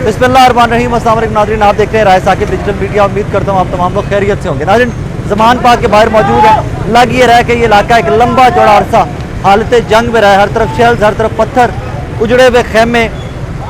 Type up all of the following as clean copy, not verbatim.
बिस्मिल्लाहिर्रहमानिर्रहीम। अस्सलाम वालेकुम नाज़रीन, आप देख रहे हैं राय साकिब डिजिटल मीडिया। उम्मीद करता हूँ आप तमाम लोग खैरियत से होंगे। नाज़रीन, ज़मान पाक के बाहर मौजूद है। लग ये रहा है कि ये इलाका एक लंबा चौड़ा अरसा हालत जंग में रहा है। हर तरफ शेल्स, हर तरफ पत्थर, उजड़े हुए खेमे,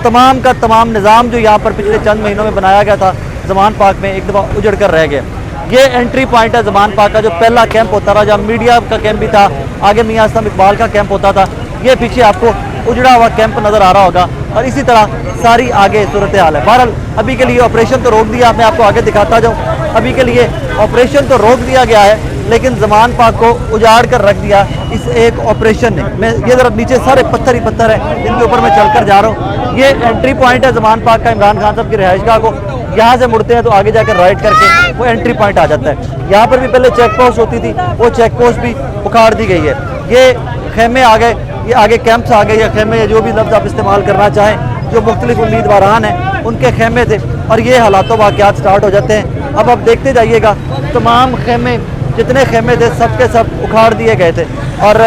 तमाम का तमाम निज़ाम जो यहाँ पर पिछले चंद महीनों में बनाया गया था ज़मान पाक में, एक दफ़ा उजड़ कर रह गया। ये एंट्री पॉइंट है ज़मान पाक का, जो पहला कैंप होता रहा, जहाँ मीडिया का कैंप भी था, आगे मियां असलम इकबाल का कैंप होता था। ये पीछे आपको उजड़ा हुआ कैंप नज़र आ रहा होगा और इसी तरह सारी आगे सूरत हाल है। बहरहाल अभी के लिए ऑपरेशन तो रोक दिया, मैं आपको आगे दिखाता जाऊँ। अभी के लिए ऑपरेशन तो रोक दिया गया है, लेकिन ज़मान पाक को उजाड़ कर रख दिया इस एक ऑपरेशन ने। मैं ये ज़रा नीचे सारे पत्थर ही पत्थर हैं जिनके ऊपर मैं चल कर जा रहा हूँ। ये एंट्री पॉइंट है ज़मान पाक का, इमरान खान साहब की रिहाइशगाह को। यहाँ से मुड़ते हैं तो आगे जाकर राइट करके वो एंट्री पॉइंट आ जाता है। यहाँ पर भी पहले चेक पोस्ट होती थी, वो चेक पोस्ट भी उखाड़ दी गई है। ये खेमे आ गए, ये आगे कैंप्स आ गए या खेमे, जो भी लफ्ज़ आप इस्तेमाल करना चाहें, जो मुख्तलिफ उम्मीदवारान हैं उनके खेमे थे। और ये हालात वाक़यात स्टार्ट हो जाते हैं। अब आप देखते जाइएगा, तमाम खेमे जितने खेमे थे सब के सब उखाड़ दिए गए थे। और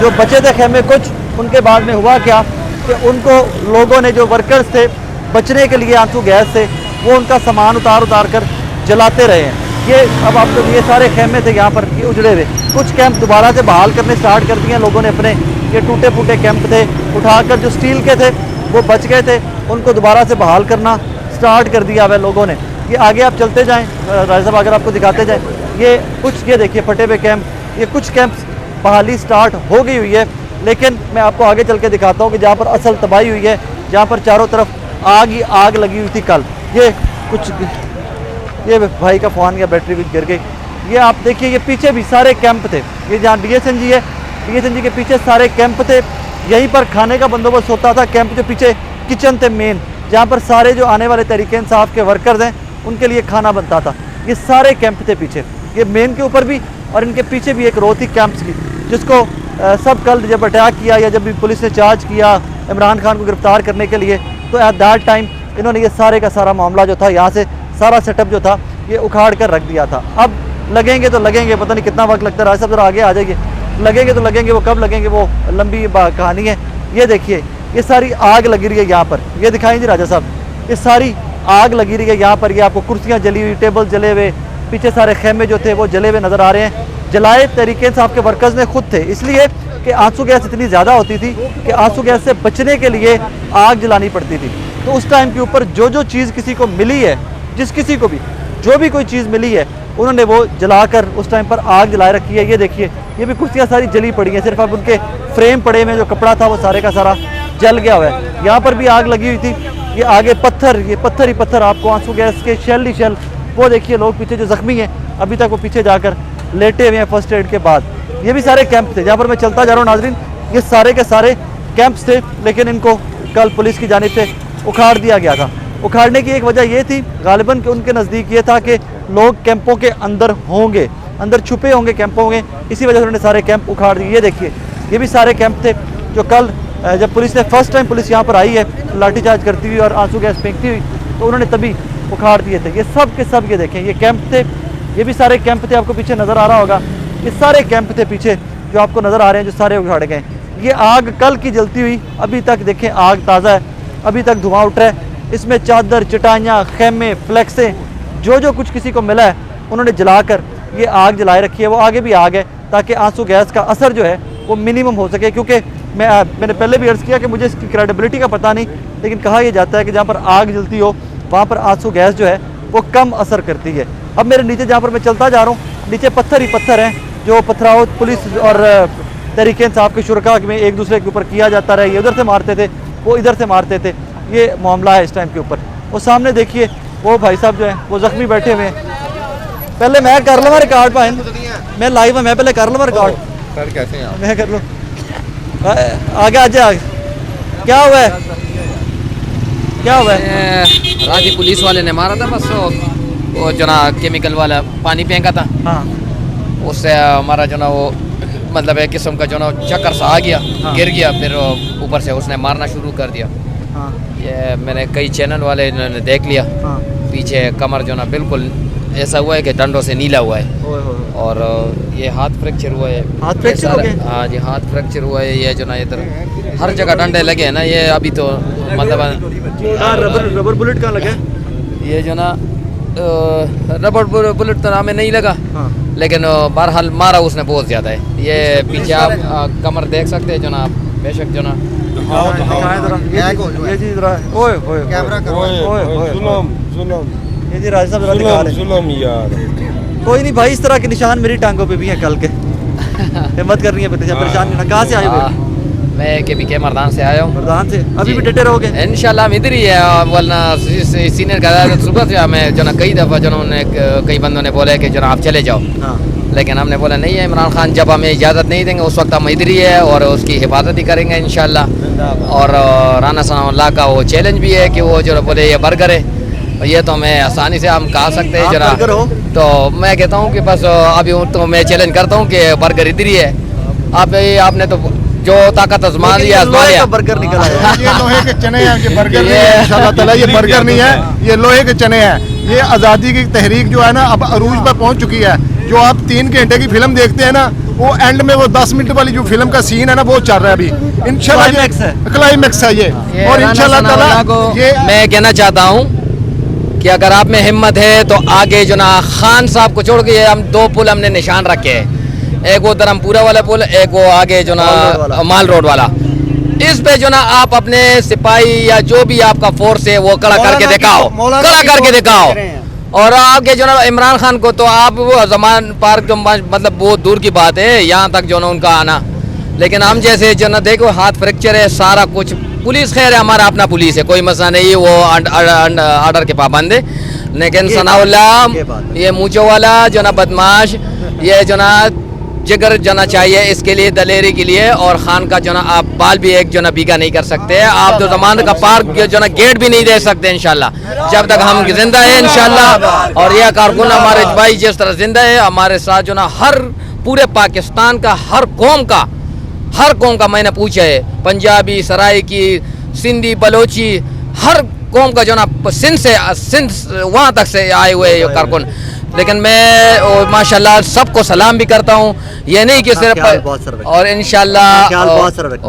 जो बचे थे खेमे कुछ, उनके बाद में हुआ क्या कि उनको लोगों ने, जो वर्कर्स थे, बचने के लिए आंसू गैस से वो उनका सामान उतार कर जलाते रहे हैं। ये अब आपको ये सारे खेमे थे यहाँ पर, ये उजड़े हुए। कुछ कैंप दोबारा से बहाल करने स्टार्ट कर दिए हैं लोगों ने अपने। ये टूटे फूटे कैंप थे, उठाकर जो स्टील के थे वो बच गए थे, उनको दोबारा से बहाल करना स्टार्ट कर दिया हुआ लोगों ने। ये आगे आप चलते जाएँ राय साहब, अगर आपको दिखाते जाएँ, ये कुछ, ये देखिए फटे हुए कैंप, ये कुछ कैंप्स बहाली स्टार्ट हो गई हुई है। लेकिन मैं आपको आगे चल के दिखाता हूँ कि जहाँ पर असल तबाही हुई है, जहाँ पर चारों तरफ आग ही आग लगी हुई थी कल। ये कुछ, ये भाई का फ़ोन या बैटरी भी गिर गई। ये आप देखिए, ये पीछे भी सारे कैंप थे। ये जहाँ DSNG है, DSNG के पीछे सारे कैंप थे। यहीं पर खाने का बंदोबस्त होता था। कैंप के पीछे किचन थे मेन, जहाँ पर सारे जो आने वाले तहरीक इंसाफ के वर्कर्स हैं उनके लिए खाना बनता था। ये सारे कैंप थे पीछे, ये मेन के ऊपर भी और इनके पीछे भी एक रो थी कैंप्स की, जिसको सब कल जब अटैक किया या जब भी पुलिस ने चार्ज किया इमरान खान को गिरफ्तार करने के लिए, तो एट दैट टाइम इन्होंने ये सारे का सारा मामला जो था, यहाँ से सारा सेटअप जो था, ये उखाड़ कर रख दिया था। अब लगेंगे तो लगेंगे, पता नहीं कितना वक्त लगता है। राय साहब जरा आगे आ जाइए। लगेंगे तो लगेंगे, वो कब लगेंगे वो लंबी कहानी है। ये देखिए, ये सारी आग लगी रही है यहाँ पर। ये दिखाएं जी राजा साहब, ये सारी आग लगी रही है यहाँ पर। ये आपको कुर्सियाँ जली हुई, टेबल जले हुए, पीछे सारे खेमे जो थे वो जले हुए नज़र आ रहे हैं। जलाए तहरीक इंसाफ के वर्कर्स ने खुद थे, इसलिए कि आंसू गैस इतनी ज़्यादा होती थी कि आंसू गैस से बचने के लिए आग जलानी पड़ती थी। तो उस टाइम के ऊपर जो चीज़ किसी को मिली है, जिस किसी को भी जो भी कोई चीज़ मिली है, उन्होंने वो जलाकर उस टाइम पर आग जलाए रखी है। ये देखिए, ये भी कुर्सियाँ सारी जली पड़ी हैं, सिर्फ अब उनके फ्रेम पड़े में जो कपड़ा था वो सारे का सारा जल गया हुआ है। यहाँ पर भी आग लगी हुई थी। ये आगे पत्थर, ये पत्थर ही पत्थर, आपको आंसू गैस के शेल ही शेल। वो देखिए लोग पीछे जो ज़ख्मी हैं, अभी तक वो पीछे जाकर लेटे हुए हैं फर्स्ट एड के बाद। ये भी सारे कैंप थे जहाँ पर मैं चलता जा रहा हूँ नाजरीन। ये सारे के सारे कैंप्स थे, लेकिन इनको कल पुलिस की जानिब से उखाड़ दिया गया था। उखाड़ने की एक वजह ये थी गालिबन कि उनके नज़दीक ये था कि लोग कैंपों के अंदर होंगे, अंदर छुपे होंगे कैंपों में, इसी वजह से उन्होंने सारे कैंप उखाड़ दिए। ये देखिए, ये भी सारे कैंप थे जो कल जब पुलिस ने फर्स्ट टाइम पुलिस यहाँ पर आई है लाठीचार्ज करती हुई और आंसू गैस फेंकती हुई, तो उन्होंने तभी उखाड़ दिए थे। ये सब के सब, ये देखें, ये कैंप थे। ये भी सारे कैंप थे, आपको पीछे नज़र आ रहा होगा। ये सारे कैंप थे पीछे जो आपको नज़र आ रहे हैं, जो सारे उखाड़े गए। ये आग कल की जलती हुई, अभी तक देखें आग ताज़ा है, अभी तक धुआं उठ रहा है। इसमें चादर, चटाइयाँ, खेमे, फ्लैक्सें, जो कुछ किसी को मिला है उन्होंने जलाकर ये आग जलाए रखी है। वो आगे भी आग है ताकि आंसू गैस का असर जो है वो मिनिमम हो सके। क्योंकि मैंने पहले भी अर्ज़ किया कि मुझे इसकी क्रेडिबिलिटी का पता नहीं, लेकिन कहा यह जाता है कि जहाँ पर आग जलती हो वहाँ पर आंसू गैस जो है वो कम असर करती है। अब मेरे नीचे जहाँ पर मैं चलता जा रहा हूँ, नीचे पत्थर ही पत्थर हैं जो पथराव पुलिस और तहरीक इंसाफ के शुरका में एक दूसरे के ऊपर किया जाता रहा। ये उधर से मारते थे, वो इधर से मारते थे। ये मामला है इस टाइम के ऊपर। वो सामने देखिए, वो भाई साहब जो हैं वो ज़ख्मी बैठे हुए हैं। पहले मैं कर लूँगा रिकॉर्ड भाई, मैं लाइव है, मैं पहले कर लूँगा रिकॉर्ड। सर कैसे हैं आप? मैं कर लूँ आगे आ जाए। क्या हुआ है, क्या हुआ है? रात ही पुलिस वाले ने मारा था, बस वो जो ना केमिकल वाला पानी फेंका था। हाँ, उससे हमारा जो ना वो मतलब एक किस्म का जो ना चक्कर सा आ गया। हाँ। गिर गया, फिर ऊपर से उसने मारना शुरू कर दिया। हाँ, ये मैंने कई चैनल वाले ने देख लिया। हाँ। पीछे कमर जो ना बिल्कुल ऐसा हुआ है कि डंडों से नीला हुआ है। ओए होए। और ये हाथ फ्रैक्चर हुआ है। हाथ फ्रैक्चर हो गया? हाँ जी, हाथ फ्रैक्चर हुआ है। ये जो ना इधर हर जगह डंडे लगे हैं ना, ये अभी तो मतलब रबर बुलेट कहाँ लगे? ये जो ना रबर बुलेट तो हमें नहीं लगा, हाँ। लेकिन बहरहाल मारा उसने बहुत ज़्यादा है। ये पीछे आप कमर देख सकते हैं जो ना, बेशक जो ना दिखाएं जरा, ये चीज जरा, ओए ओए कैमरा ये जी राज साहब जरा दिखा रहे हैं। यार कोई नहीं भाई, इस तरह के निशान मेरी टांगों पे भी हैं कल के। हिम्मत करनी है, परेशान नहीं ना। कहाँ से आए हुए? मैं के मर्दान से आया हूँ। मर्दान से? अभी भी डटे रहोगे? इंशाल्लाह हम इधर ही है, वरना सीनियर का सुबह से हमें जो ना कई दफ़ा जो उन्होंने कई बंदों ने बोला है कि जो ना आप चले जाओ, हाँ। लेकिन हमने बोला नहीं है, इमरान खान जब हमें इजाज़त नहीं देंगे उस वक्त हम इधर ही है और उसकी हिफाजत ही करेंगे इंशाल्लाह। और राना सनाउल्लाह का वो चैलेंज भी है कि वो जो बोले ये बर्गर है, ये तो हमें आसानी से हम कहा सकते हैं जरा। तो मैं कहता हूँ कि बस अभी तो मैं चैलेंज करता हूँ कि बर्गर इधर ही है। आपने तो जो ताकत आजमा लिया, बर्गर निकल आया। ये लोहे के चने हैं, ये बर्गर नहीं है इंशाल्लाह ताला, ये बर्गर नहीं है, ये लोहे के चने हैं। ये आज़ादी की तहरीक जो है ना अब अरूज पर पहुंच चुकी है। जो आप 3 घंटे की फिल्म देखते हैं ना, वो एंड में वो 10 मिनट वाली जो फिल्म का सीन है ना, वो चल रहा है अभी। इंशाल्लाह क्लाइमेक्स है ये, और इंशाल्लाह ताला ये मैं कहना चाहता हूँ कि अगर आप में हिम्मत है तो आगे जो ना खान साहब को छोड़ के हम 2 पुल हमने निशान रखे हैं, एक वो धर्मपुरा वाला पुल, एक वो आगे जो ना माल रोड वाला। इस पे जो ना आप अपने सिपाही या जो भी आपका फोर्स है वो खड़ा करके दिखाओ, खड़ा करके दिखाओ। और आगे जो ना इमरान खान को तो आप वो जमान पार्क जो मतलब बहुत दूर की बात है यहाँ तक जो ना उनका आना, लेकिन हम जैसे जो ना देखो हाथ फ्रैक्चर है, सारा कुछ। पुलिस खैर है, हमारा अपना पुलिस है, कोई मसला नहीं, वो आर्डर के पाबंद है। लेकिन सनाउल्लाह ये मूंछों वाला जो ना बदमाश, ये जो ना जिगर जाना चाहिए इसके लिए, दलेरी के लिए। और खान का जो ना आप बाल भी एक जो ना बीघा नहीं कर सकते, आप तो जमान का पार्क जो ना गेट भी नहीं दे सकते इंशाल्लाह, जब तक हम जिंदा है इंशाल्लाह। और यह कारकुन हमारे भाई जिस तरह जिंदा है हमारे साथ जो ना हर पूरे पाकिस्तान का हर कौम का मैंने पूछा है, पंजाबी, सराइकी, सिंधी, बलोची, हर कौम का जो ना सिंध वहाँ तक से आए हुए कारकुन। लेकिन मैं माशाल्लाह सबको सलाम भी करता हूँ, ये नहीं कि सिर्फ, और इंशाल्लाह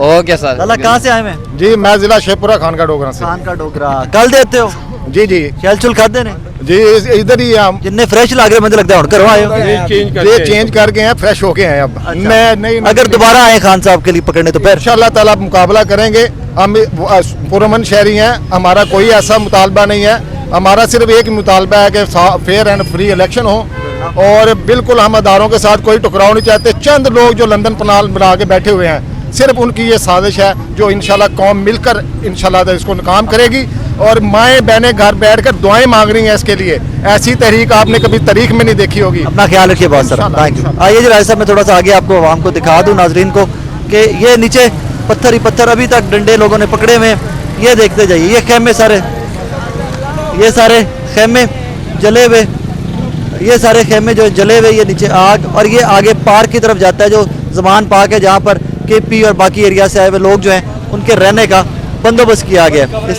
ओके सर। अल्लाह कहाँ से आए मैं? जी मैं जिला शेखपुरा खान का डोगरा से। खान का डोगरा कल देते हो? जी जी खेल चुल खाते ने जी, इधर ही हम जितने फ्रेश लग रहे मुझे लगता है करो आए हो। ये चेंज करके हैं, फ्रेश होके हैं अब। नहीं अगर दोबारा आए खान साहब के लिए पकड़ने तो फिर इंशाल्लाह ताला मुकाबला करेंगे। हम पुरअमन शहरी हैं, हमारा कोई ऐसा मुतालबा नहीं है, हमारा सिर्फ एक मुतालबा है कि फेयर एंड फ्री इलेक्शन हो, और बिल्कुल हम अदारों के साथ कोई टकराव नहीं चाहते। चंद लोग जो लंदन पनाल बना के बैठे हुए हैं, सिर्फ उनकी ये साजिश है जो इंशाल्लाह कौम मिलकर इंशाल्लाह इसको नाकाम करेगी। और माएँ बहनें घर बैठकर दुआएं मांग रही हैं इसके लिए, ऐसी तहरीक आपने कभी तारीख में नहीं देखी होगी। अपना ख्याल रखिए बहुत सारा, थैंक यू। आइए जी राज साहब, मैं थोड़ा सा आगे आपको आवाम को दिखा दूं, नाजरीन को, कि ये नीचे पत्थर ही पत्थर अभी तक डंडे लोगों ने पकड़े हुए। ये देखते जाइए, ये खेमे सारे, ये सारे खेमे जले हुए, ये सारे खेमे जो जले हुए, ये नीचे आग, और ये आगे पार्क की तरफ जाता है जो जमान पार्क है, जहाँ पर KP और बाकी एरिया से आए हुए लोग जो हैं उनके रहने का बंदोबस्त किया गया है।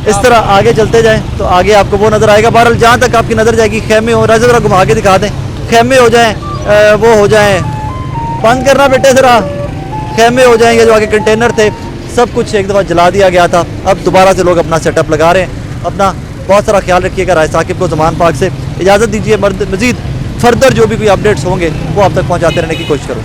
इस तरह आगे चलते जाएं तो आगे आपको वो नज़र आएगा। बहरहाल जहाँ तक आपकी नज़र जाएगी खेमे हो, राजा ज़रा घुमा के दिखा दें, खेमे हो जाएं, वो हो जाएं, बंद करना बेटे ज़रा, खेमे हो जाएंगे। जो आगे कंटेनर थे सब कुछ एक दफ़ा जला दिया गया था, अब दोबारा से लोग अपना सेटअप लगा रहे हैं। अपना बहुत सारा ख्याल रखिएगा। राय साकिब को जमान पार्क से इजाज़त दीजिए, मज़ीद फर्दर जो भी कोई अपडेट्स होंगे वो आप तक पहुँचाते रहने की कोशिश करूँ।